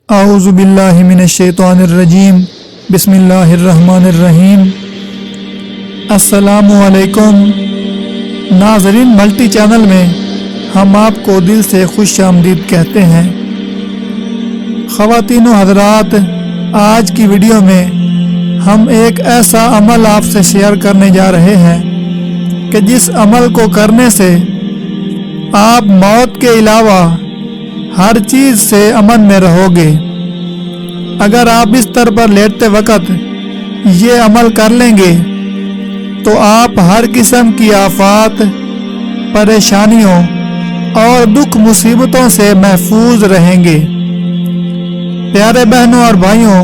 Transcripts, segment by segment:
اعوذ باللہ من الشیطان الرجیم بسم اللہ الرحمن الرحیم۔ السلام علیکم ناظرین، ملٹی چینل میں ہم آپ کو دل سے خوش آمدید کہتے ہیں۔ خواتین و حضرات، آج کی ویڈیو میں ہم ایک ایسا عمل آپ سے شیئر کرنے جا رہے ہیں کہ جس عمل کو کرنے سے آپ موت کے علاوہ ہر چیز سے امن میں رہو گے۔ اگر آپ بستر پر لیٹتے وقت یہ عمل کر لیں گے تو آپ ہر قسم کی آفات، پریشانیوں اور دکھ مصیبتوں سے محفوظ رہیں گے۔ پیارے بہنوں اور بھائیوں،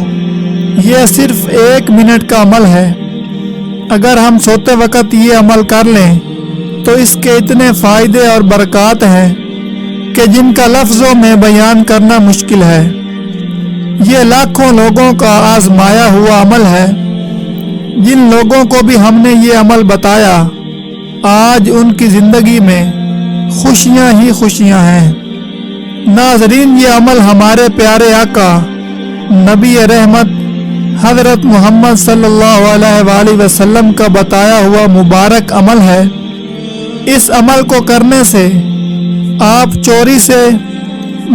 یہ صرف 1 منٹ کا عمل ہے۔ اگر ہم سوتے وقت یہ عمل کر لیں تو اس کے اتنے فائدے اور برکات ہیں کہ جن کا لفظوں میں بیان کرنا مشکل ہے۔ یہ لاکھوں لوگوں کا آزمایا ہوا عمل ہے۔ جن لوگوں کو بھی ہم نے یہ عمل بتایا، آج ان کی زندگی میں خوشیاں ہی خوشیاں ہیں۔ ناظرین، یہ عمل ہمارے پیارے آقا نبی رحمت حضرت محمد صلی اللہ علیہ وآلہ وسلم کا بتایا ہوا مبارک عمل ہے۔ اس عمل کو کرنے سے آپ چوری سے،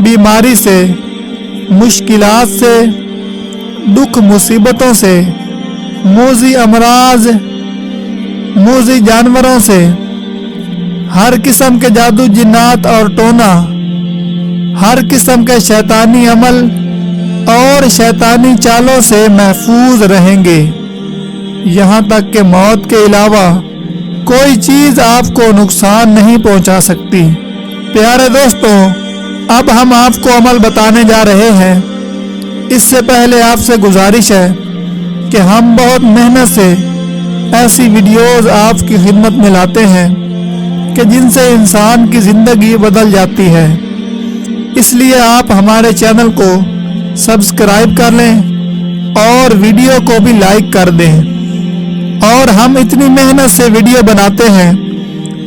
بیماری سے، مشکلات سے، دکھ مصیبتوں سے، موذی امراض، موذی جانوروں سے، ہر قسم کے جادو جنات اور ٹونا، ہر قسم کے شیطانی عمل اور شیطانی چالوں سے محفوظ رہیں گے۔ یہاں تک کہ موت کے علاوہ کوئی چیز آپ کو نقصان نہیں پہنچا سکتی۔ پیارے دوستوں، اب ہم آپ کو عمل بتانے جا رہے ہیں۔ اس سے پہلے آپ سے گزارش ہے کہ ہم بہت محنت سے ایسی ویڈیوز آپ کی خدمت میں لاتے ہیں کہ جن سے انسان کی زندگی بدل جاتی ہے۔ اس لیے آپ ہمارے چینل کو سبسکرائب کر لیں اور ویڈیو کو بھی لائک کر دیں۔ اور ہم اتنی محنت سے ویڈیو بناتے ہیں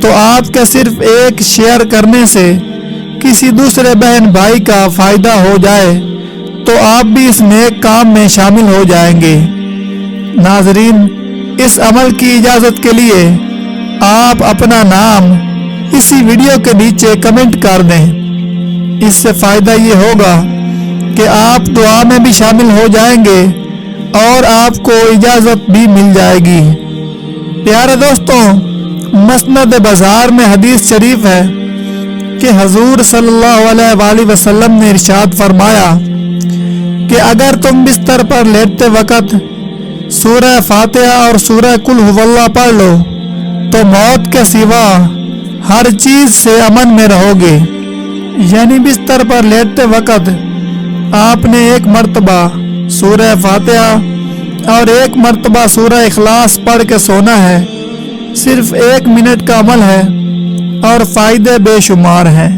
تو آپ کے صرف ایک شیئر کرنے سے کسی دوسرے بہن بھائی کا فائدہ ہو جائے تو آپ بھی اس نیک کام میں شامل ہو جائیں گے۔ ناظرین، اس عمل کی اجازت کے لیے آپ اپنا نام اسی ویڈیو کے نیچے کمنٹ کر دیں۔ اس سے فائدہ یہ ہوگا کہ آپ دعا میں بھی شامل ہو جائیں گے اور آپ کو اجازت بھی مل جائے گی۔ پیارے دوستوں، مسند بازار میں حدیث شریف ہے کہ حضور صلی اللہ علیہ وآلہ وسلم نے ارشاد فرمایا کہ اگر تم بستر پر لیٹتے وقت سورہ فاتحہ اور سورہ قل هو اللہ پڑھ لو تو موت کے سوا ہر چیز سے امن میں رہو گے۔ یعنی بستر پر لیٹتے وقت آپ نے 1 مرتبہ سورہ فاتحہ اور 1 مرتبہ سورہ اخلاص پڑھ کے سونا ہے۔ صرف 1 منٹ کا عمل ہے اور فائدے بے شمار ہیں۔